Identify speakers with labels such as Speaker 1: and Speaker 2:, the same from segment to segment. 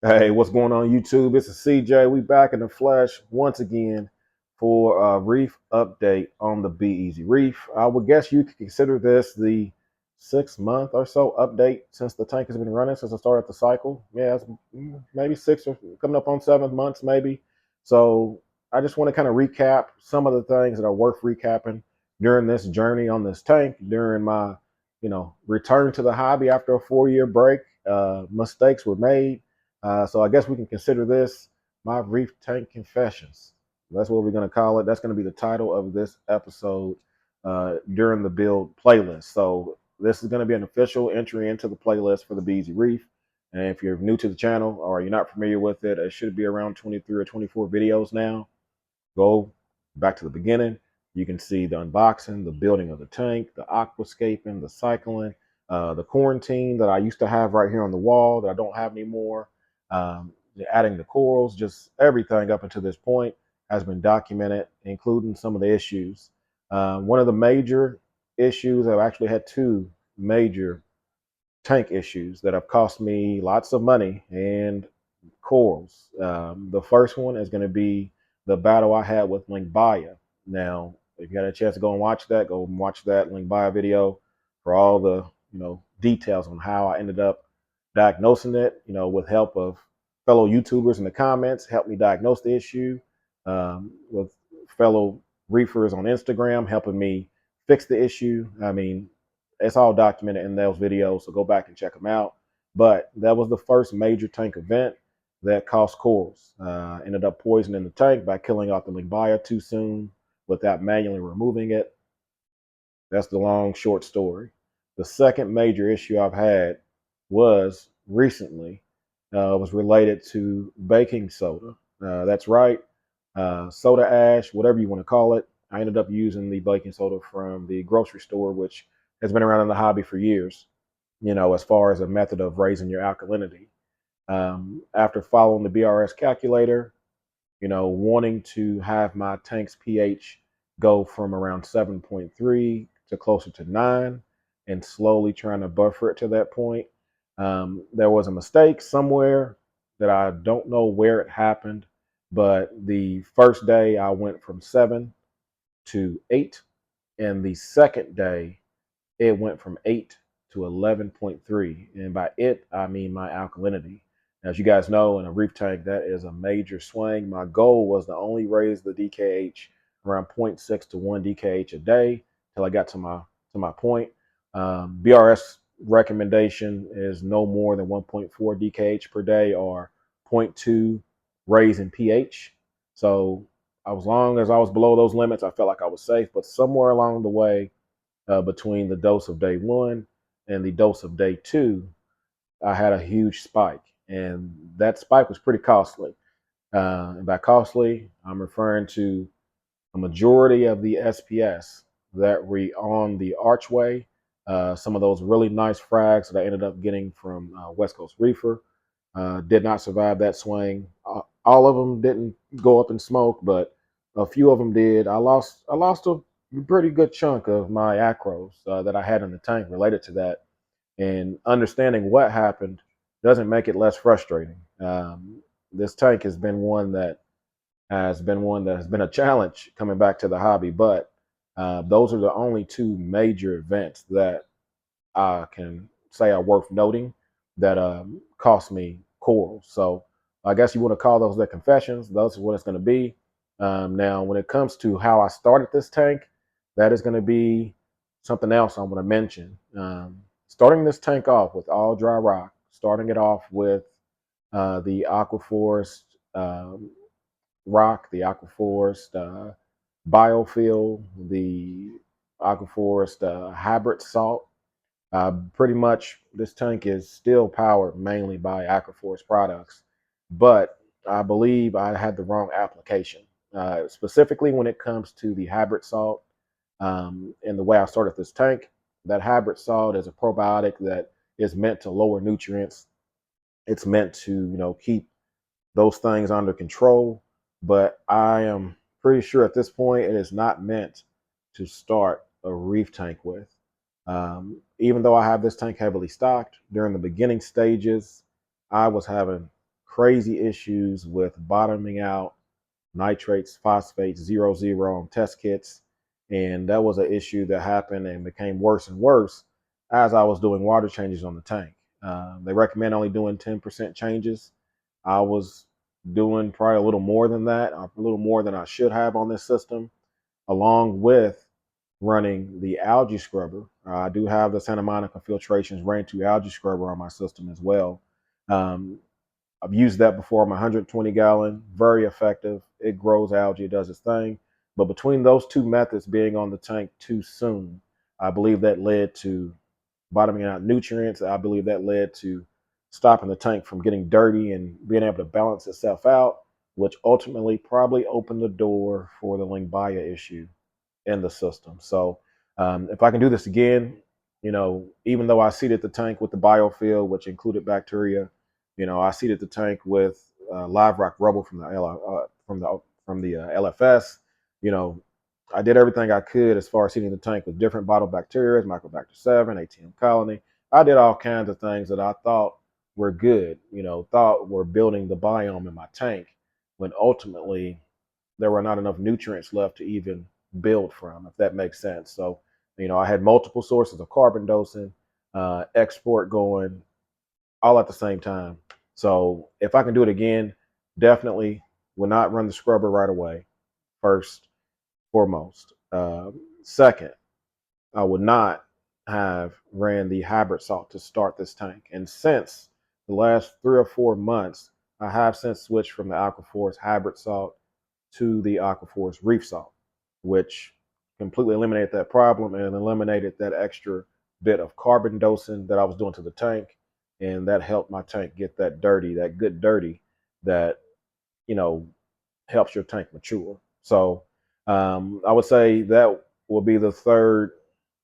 Speaker 1: Hey, what's going on YouTube? It's a CJ. We back in the flesh once again for a reef update on the Be Easy Reef. I would guess you could consider this the 6 month or so update since the tank has been running since I started the cycle. Yeah, it's maybe 6 or coming up on 7 months maybe. So I just want to kind of recap some of the things that are worth recapping during this journey on this tank, during my, return to the hobby after a 4 year break. Mistakes were made, so I guess we can consider this my Reef Tank Confessions. That's what we're going to call it. That's going to be the title of this episode during the build playlist. So this is going to be an official entry into the playlist for the Be Easy Reef. And if you're new to the channel or you're not familiar with it, it should be around 23 or 24 videos now. Go back to the beginning. You can see the unboxing, the building of the tank, the aquascaping, the cycling, the quarantine that I used to have right here on the wall that I don't have anymore. Um, Adding the corals, just everything up until this point has been documented, including some of the issues. One of the major issues, I've actually had two major tank issues that have cost me lots of money and corals. The first one is going to be the battle I had with Linkbaya. Now, if you got a chance to go and watch that, go and watch that Linkbaya video for all the details on how I ended up diagnosing it. With help of fellow YouTubers in the comments, helped me diagnose the issue. With fellow reefers on Instagram helping me fix the issue. I mean, it's all documented in those videos, so go back and check them out. But that was the first major tank event that cost corals. Ended up poisoning the tank by killing off the Linkbaya too soon without manually removing it. That's the long, short story. The second major issue I've had was recently, was related to baking soda. That's right, soda ash, whatever you want to call it. I ended up using the baking soda from the grocery store, which has been around in the hobby for years, as far as a method of raising your alkalinity. After following the BRS calculator, wanting to have my tank's pH go from around 7.3 to closer to 9 and slowly trying to buffer it to that point. There was a mistake somewhere that I don't know where it happened, but the first day I went from 7 to 8, and the second day it went from 8 to 11.3. And by it, I mean my alkalinity. As you guys know, in a reef tank, that is a major swing. My goal was to only raise the DKH around 0.6 to 1 DKH a day till I got to my point. BRS recommendation is no more than 1.4 DKH per day or 0.2 raise in pH. So as long as I was below those limits, I felt like I was safe. But somewhere along the way, between the dose of day 1 and the dose of day 2, I had a huge spike. And that spike was pretty costly. And by costly, I'm referring to a majority of the SPS that were on the archway. Some of those really nice frags that I ended up getting from West Coast Reefer did not survive that swing. All of them didn't go up in smoke, but a few of them did. I lost a pretty good chunk of my acros that I had in the tank related to that. And understanding what happened doesn't make it less frustrating. This tank has been a challenge coming back to the hobby, but those are the only two major events that I can say are worth noting that cost me corals. So I guess you want to call those the confessions. Those are what it's going to be. Now, when it comes to how I started this tank, that is going to be something else I'm going to mention. Starting this tank off with all dry rock, starting it off with the Aquaforest rock, the Aquaforest biofill, the Aquaforest hybrid salt. Pretty much, this tank is still powered mainly by Aquaforce products, but I believe I had the wrong application. Specifically, when it comes to the hybrid salt, and the way I started this tank, that hybrid salt is a probiotic that is meant to lower nutrients. It's meant to, keep those things under control. But I am pretty sure at this point it is not meant to start a reef tank with. Even though I have this tank heavily stocked, during the beginning stages, I was having crazy issues with bottoming out, nitrates, phosphates, 0 on test kits. And that was an issue that happened and became worse and worse as I was doing water changes on the tank. They recommend only doing 10% changes. I was doing probably a little more than that, a little more than I should have on this system, along with running the Algae Scrubber. I do have the Santa Monica Filtrations Rain2 Algae Scrubber on my system as well. Um, I've used that before. I'm 120 gallon, very effective. It grows algae, it does its thing. But between those two methods being on the tank too soon, I believe that led to bottoming out nutrients. I believe that led to stopping the tank from getting dirty and being able to balance itself out, which ultimately probably opened the door for the Lingbaia issue in the system. So if I can do this again, even though I seeded the tank with the biofill, which included bacteria, I seeded the tank with live rock rubble from the LFS. I did everything I could as far as seeding the tank with different bottle bacteria, Mycobacter 7, ATM colony. I did all kinds of things that I thought were good, thought were building the biome in my tank, when ultimately there were not enough nutrients left to even build from, if that makes sense. So, I had multiple sources of carbon dosing, export going all at the same time. So if I can do it again, definitely will not run the scrubber right away, first, foremost. Second, I would not have ran the hybrid salt to start this tank. And since the last 3 or 4 months, I have since switched from the Aquaforce hybrid salt to the Aquaforce reef salt, which completely eliminated that problem and eliminated that extra bit of carbon dosing that I was doing to the tank. And that helped my tank get that dirty, that good dirty that, you know, helps your tank mature. So I would say that will be the third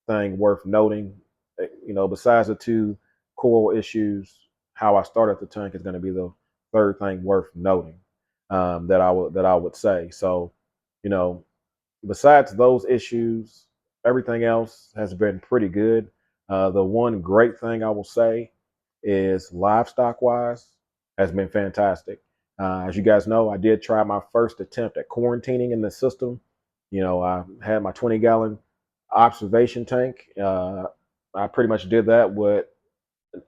Speaker 1: thing worth noting. Besides the two coral issues, how I started the tank is going to be the third thing worth noting, that I would say. So, you know, besides those issues, everything else has been pretty good. The one great thing I will say is livestock wise has been fantastic. As you guys know, I did try my first attempt at quarantining in the system. I had my 20-gallon observation tank. I pretty much did that with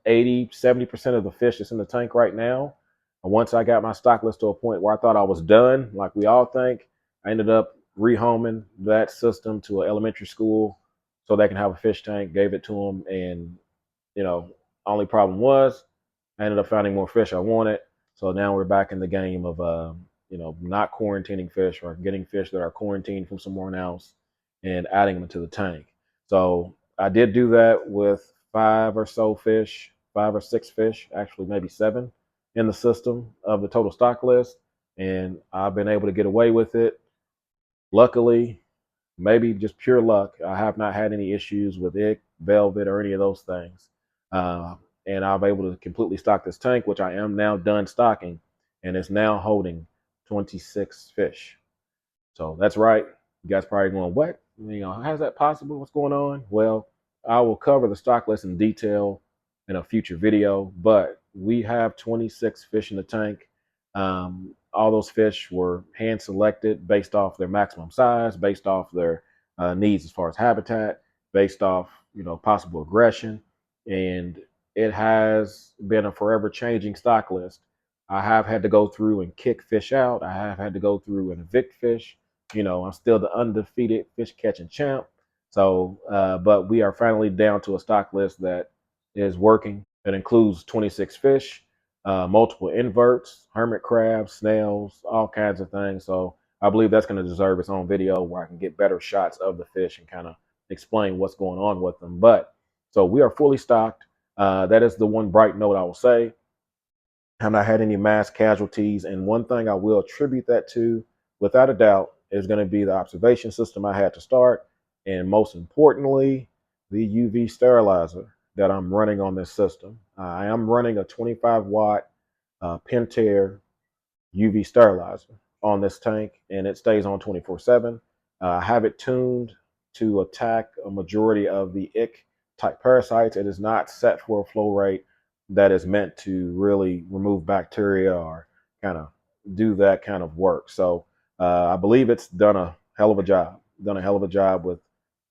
Speaker 1: 80-70% of the fish that's in the tank right now. And once I got my stock list to a point where I thought I was done, like we all think, I ended up rehoming that system to an elementary school so they can have a fish tank, gave it to them. And, only problem was I ended up finding more fish I wanted. So now we're back in the game of, not quarantining fish or getting fish that are quarantined from somewhere else and adding them to the tank. So I did do that with 5 or 6 fish, actually maybe 7 in the system of the total stock list. And I've been able to get away with it. Luckily, maybe just pure luck, I have not had any issues with it, velvet, or any of those things. Uh, and I've been able to completely stock this tank, which I am now done stocking, and it's now holding 26 fish. So that's right. You guys probably going, what? How's that possible? What's going on? Well, I will cover the stock list in detail in a future video, but we have 26 fish in the tank. All those fish were hand selected based off their maximum size, based off their needs as far as habitat, based off, possible aggression. And it has been a forever changing stock list. I have had to go through and kick fish out. I have had to go through and evict fish. I'm still the undefeated fish catching champ. So, but we are finally down to a stock list that is working. It includes 26 fish, multiple inverts, hermit crabs, snails, all kinds of things. So I believe that's going to deserve its own video where I can get better shots of the fish and kind of explain what's going on with them. But so we are fully stocked. That is the one bright note I will say. Have not had any mass casualties. And one thing I will attribute that to, without a doubt, is going to be the observation system I had to start. And most importantly, the UV sterilizer that I'm running on this system. I am running a 25-watt Pentair UV sterilizer on this tank, and it stays on 24/7. I have it tuned to attack a majority of the ick type parasites. It is not set for a flow rate that is meant to really remove bacteria or kind of do that kind of work. So I believe it's done a hell of a job. Done a hell of a job with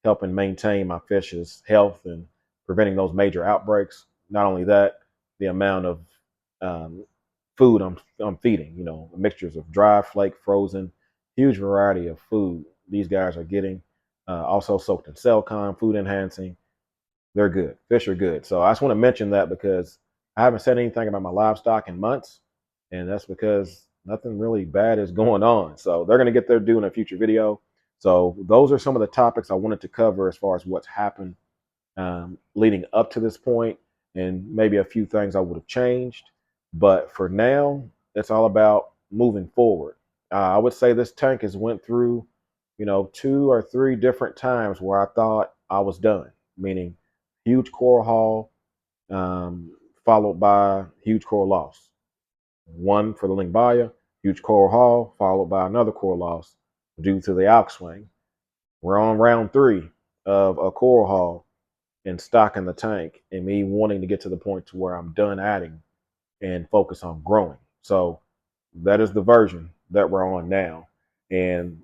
Speaker 1: helping maintain my fish's health and preventing those major outbreaks. Not only that, the amount of um, food I'm feeding, mixtures of dry, flake, frozen, huge variety of food these guys are getting. Also soaked in Cellcon, food enhancing. They're good. Fish are good. So I just want to mention that because I haven't said anything about my livestock in months, and that's because nothing really bad is going on. So they're going to get their due in a future video. So those are some of the topics I wanted to cover as far as what's happened leading up to this point, and maybe a few things I would have changed. But for now, it's all about moving forward. I would say this tank has went through, 2 or 3 different times where I thought I was done, meaning huge coral haul, followed by huge coral loss. One for the Lingbaya, huge coral haul, followed by another coral loss due to the alk swing. We're on round 3 of a coral haul and stocking the tank, and me wanting to get to the point to where I'm done adding and focus on growing. So that is the version that we're on now. And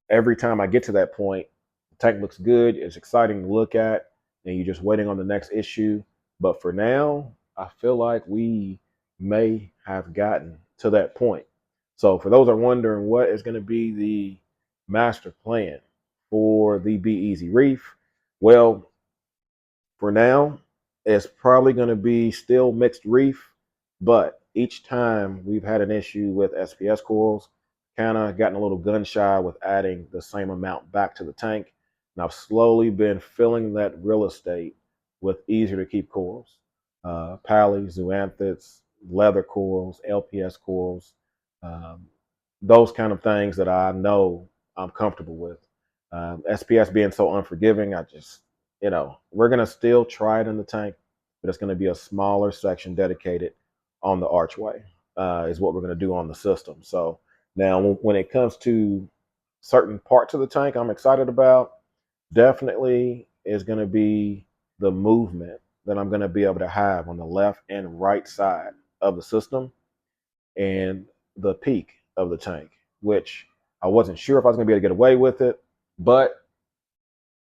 Speaker 1: every time I get to that point, the tank looks good. It's exciting to look at, and you're just waiting on the next issue. But for now, I feel like we may have gotten to that point. So for those that are wondering what is going to be the master plan for the Be Easy Reef, well, for now, it's probably going to be still mixed reef, but each time we've had an issue with SPS corals, kind of gotten a little gun shy with adding the same amount back to the tank. And I've slowly been filling that real estate with easier to keep corals, pally, zoanthids, leather corals, LPS corals, um, those kind of things that I know I'm comfortable with. SPS being so unforgiving, we're going to still try it in the tank, but it's going to be a smaller section dedicated on the archway, is what we're going to do on the system. So now when it comes to certain parts of the tank I'm excited about, definitely is going to be the movement that I'm going to be able to have on the left and right side of the system and the peak of the tank, which I wasn't sure if I was going to be able to get away with it, but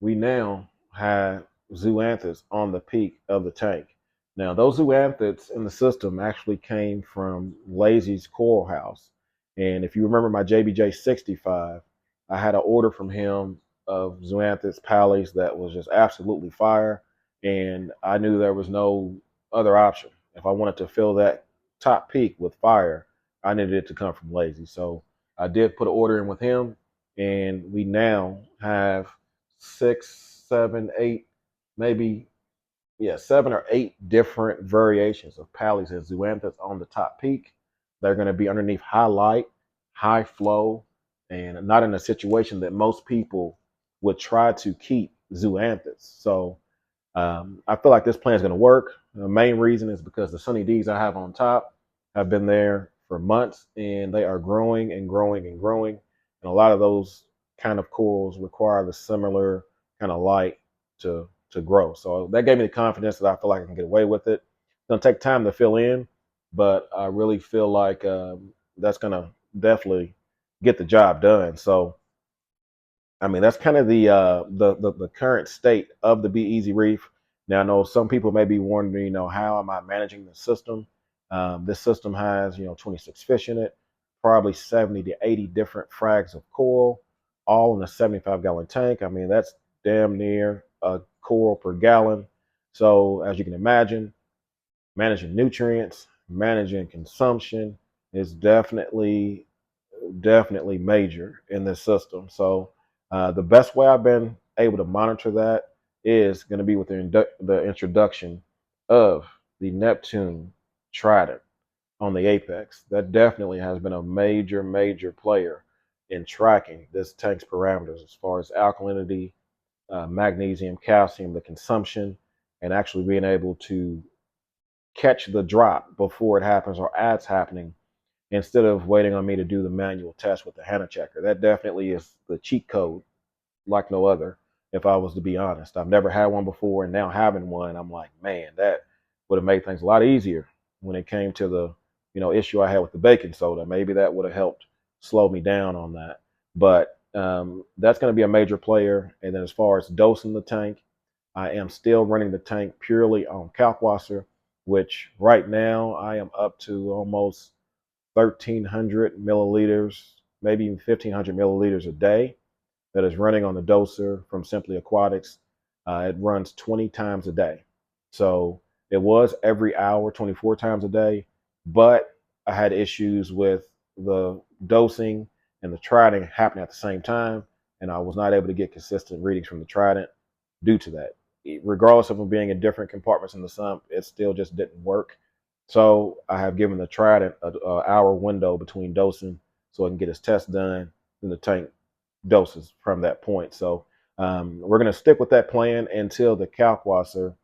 Speaker 1: we now have zoanthids on the peak of the tank. Now, those zoanthids in the system actually came from Lazy's Coral House. And if you remember my JBJ 65, I had an order from him of zoanthids pallies that was just absolutely fire. And I knew there was no other option. If I wanted to fill that top peak with fire, I needed it to come from Lazy. So I did put an order in with him, and we now have 6, 7, 8, maybe, 7 or 8 different variations of pallies and zoanthids on the top peak. They're going to be underneath high light, high flow, and not in a situation that most people would try to keep zoanthids. So I feel like this plan is going to work. The main reason is because the Sunny D's I have on top have been there for months, and they are growing and growing and growing. And a lot of those kind of corals require the similar kind of light to grow. So that gave me the confidence that I feel like I can get away with it. It's going to take time to fill in, but I really feel like that's going to definitely get the job done. So I mean, that's kind of the current state of the Be Easy Reef. Now, I know some people may be wondering, how am I managing the system? This system has, 26 fish in it, probably 70 to 80 different frags of coral, all in a 75-gallon tank. I mean, that's damn near a coral per gallon. So, as you can imagine, managing nutrients, managing consumption is definitely major in this system. So the best way I've been able to monitor that is going to be with the introduction of the Neptune Trident on the Apex. That definitely has been a major player in tracking this tank's parameters as far as alkalinity, magnesium, calcium, the consumption, and actually being able to catch the drop before it happens or as it's happening, instead of waiting on me to do the manual test with the Hannah checker. That definitely is the cheat code like no other, if I was to be honest. I've never had one before, and now having one, I'm like, man, would have made things a lot easier when it came to the issue I had with the baking soda. Maybe that would have helped slow me down on that. But that's going to be a major player. And then as far as dosing the tank, I am still running the tank purely on kalkwasser, which right now I am up to almost 1,300 milliliters, maybe even 1,500 milliliters a day that is running on the doser from Simply Aquatics. It runs 20 times a day. So it was every hour, 24 times a day, but I had issues with the dosing and the trident happening at the same time, and I was not able to get consistent readings from the trident due to that. Regardless of them being in different compartments in the sump, it still just didn't work. So I have given the trident an hour window between dosing so it can get its test done, and the tank doses from that point. So we're going to stick with that plan until the kalkwasser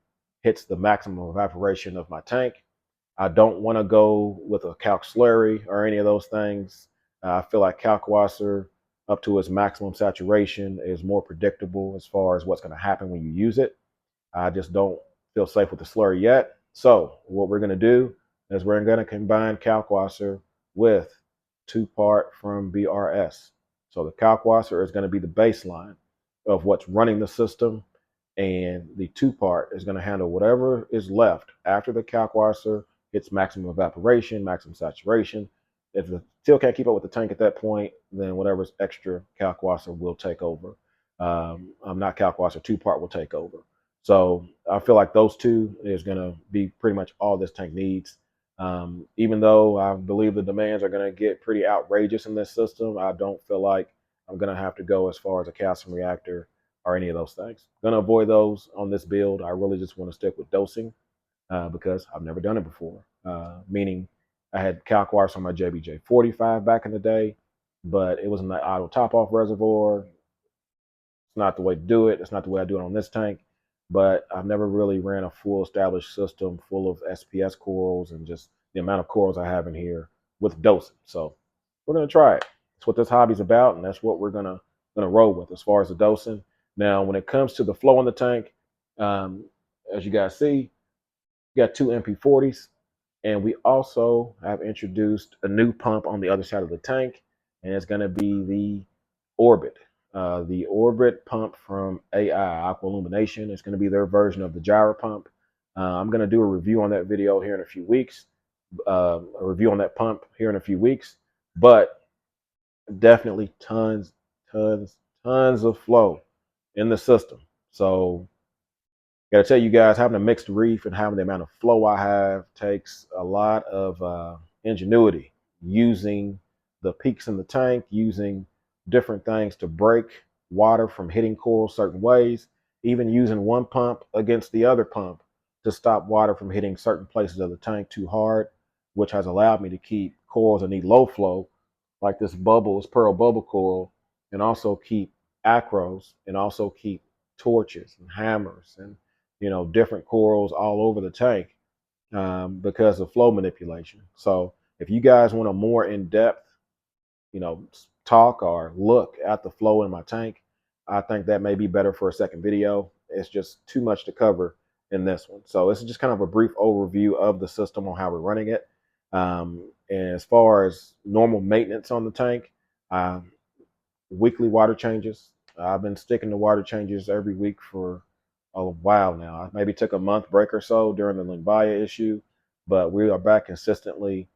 Speaker 1: hits the maximum evaporation of my tank. I don't want to go with a calc slurry or any of those things. I feel like kalkwasser up to its maximum saturation is more predictable as far as what's going to happen when you use it. I just don't feel safe with the slurry yet. So what we're going to do is we're going to combine kalkwasser with 2-part from BRS. So the kalkwasser is going to be the baseline of what's running the system, and the 2-part is going to handle whatever is left after the kalkwasser hits maximum evaporation, maximum saturation. If it still can't keep up with the tank at that point, then whatever's extra kalkwasser will take over. Not kalkwasser, 2-part will take over. So I feel like those two is going to be pretty much all this tank needs. Even though I believe the demands are going to get pretty outrageous in this system, I don't feel like I'm going to have to go as far as a calcium reactor or any of those things. I'm going to avoid those on this build. I really just want to stick with dosing because I've never done it before. Meaning I had kalkwasser on my JBJ 45 back in the day, but it was in the auto top-off reservoir. It's not the way to do it. It's not the way I do it on this tank. But I've never really ran a full established system full of SPS corals and just the amount of corals I have in here with dosing. So we're gonna try it. That's what this hobby's about, and that's what we're gonna roll with as far as the dosing. Now, when it comes to the flow in the tank, as you guys see, we got 2 MP40s, and we also have introduced a new pump on the other side of the tank, and it's gonna be the Orbit. The Orbit pump from AI, Aqualumination. It's going to be their version of the gyro pump. I'm going to do a review on that video here in a few weeks, a review on that pump here in a few weeks, but definitely tons of flow in the system. So got to tell you guys, having a mixed reef and having the amount of flow I have takes a lot of ingenuity, using the peaks in the tank, using different things to break water from hitting coral certain ways, even using one pump against the other pump to stop water from hitting certain places of the tank too hard, which has allowed me to keep corals that need low flow, like this pearl bubble coral, and also keep acros, and also keep torches and hammers and different corals all over the tank because of flow manipulation. So if you guys want a more in-depth, talk or look at the flow in my tank, I think that may be better for a second video. It's just too much to cover in this one. So this is just kind of a brief overview of the system on how we're running it. And as far as normal maintenance on the tank, weekly water changes. I've been sticking to water changes every week for a while now. I maybe took a month break or so during the Limbaya issue, but we are back consistently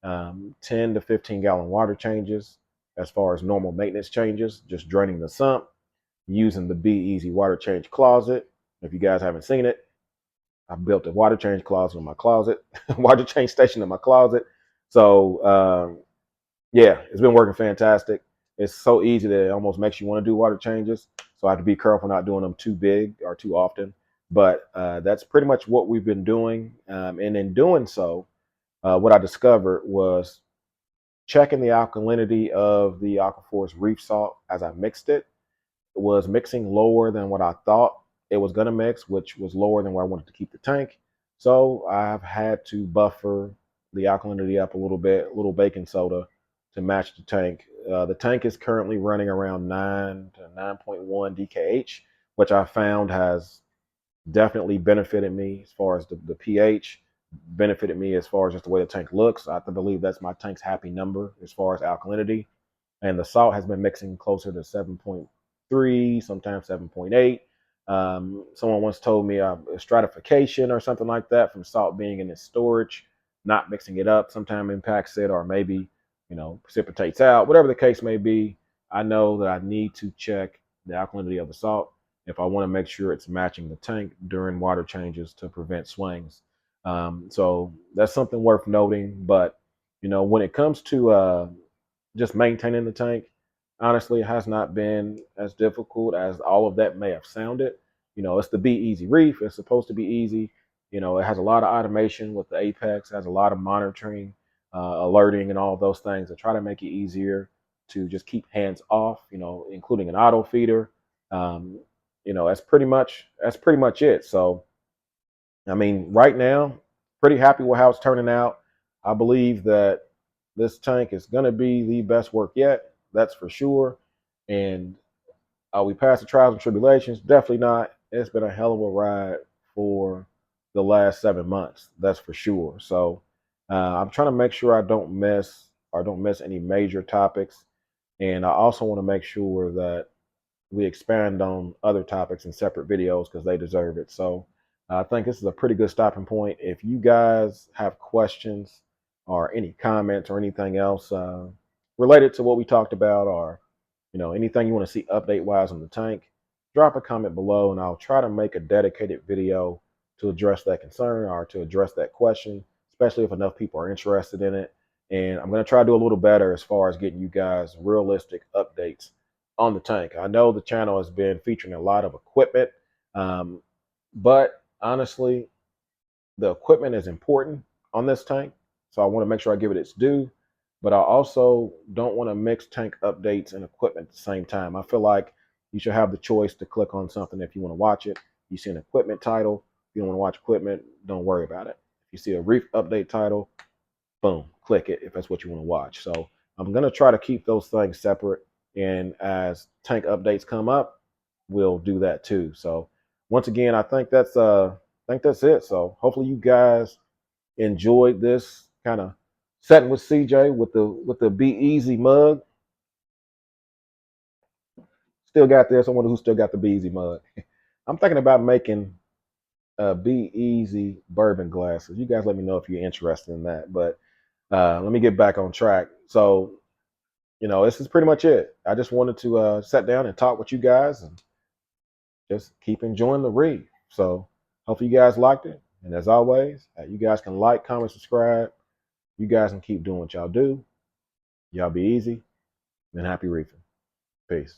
Speaker 1: 10 to 15 gallon water changes as far as normal maintenance changes, just draining the sump, using the Be Easy water change closet. If you guys haven't seen it, I built a water change closet in my closet, water change station in my closet. So yeah, it's been working fantastic. It's so easy that it almost makes you want to do water changes. So I have to be careful not doing them too big or too often. But that's pretty much what we've been doing. And in doing so, what I discovered was checking the alkalinity of the Aquaforce reef salt as I mixed it. It was mixing lower than what I thought it was going to mix, which was lower than where I wanted to keep the tank. So I've had to buffer the alkalinity up a little bit, a little baking soda to match the tank. The tank is currently running around 9 to 9.1 DKH, which I found has definitely benefited me as far as the pH, benefited me as far as just the way the tank looks. I believe that's my tank's happy number as far as alkalinity. And the salt has been mixing closer to 7.3, sometimes 7.8. Someone once told me a stratification or something like that from salt being in its storage, not mixing it up, sometimes impacts it, or maybe, precipitates out. Whatever the case may be, I know that I need to check the alkalinity of the salt if I want to make sure it's matching the tank during water changes to prevent swings. So that's something worth noting. But when it comes to just maintaining the tank, honestly, it has not been as difficult as all of that may have sounded. It's the Be Easy Reef. It's supposed to be easy. It has a lot of automation with the Apex, has a lot of monitoring, alerting, and all those things to try to make it easier to just keep hands off. Including an auto feeder. That's pretty much it. So, I mean, right now, pretty happy with how it's turning out. I believe that this tank is going to be the best work yet. That's for sure. And we passed the trials and tribulations? Definitely not. It's been a hell of a ride for the last 7 months. That's for sure. So I'm trying to make sure I don't miss any major topics. And I also want to make sure that we expand on other topics in separate videos because they deserve it. So I think this is a pretty good stopping point. If you guys have questions or any comments or anything else related to what we talked about, or anything you want to see update wise on the tank, drop a comment below and I'll try to make a dedicated video to address that concern or to address that question, especially if enough people are interested in it. And I'm going to try to do a little better as far as getting you guys realistic updates on the tank. I know the channel has been featuring a lot of equipment, but honestly, the equipment is important on this tank, so I want to make sure I give it its due. But I also don't want to mix tank updates and equipment at the same time. I feel like you should have the choice to click on something if you want to watch it. You see an equipment title, if you don't want to watch equipment, don't worry about it. If you see a reef update title, boom, click it if that's what you want to watch. So I'm going to try to keep those things separate. And as tank updates come up, we'll do that too. So once again, I think that's it. So hopefully you guys enjoyed this kind of setting with CJ with the Be Easy mug. Still got there. Someone who still got the Be Easy mug. I'm thinking about making Be Easy bourbon glasses. You guys let me know if you're interested in that. But let me get back on track. So this is pretty much it. I just wanted to sit down and talk with you guys and just keep enjoying the read. So hopefully you guys liked it. And as always, you guys can like, comment, subscribe. You guys can keep doing what y'all do. Y'all be easy and happy reefing. Peace.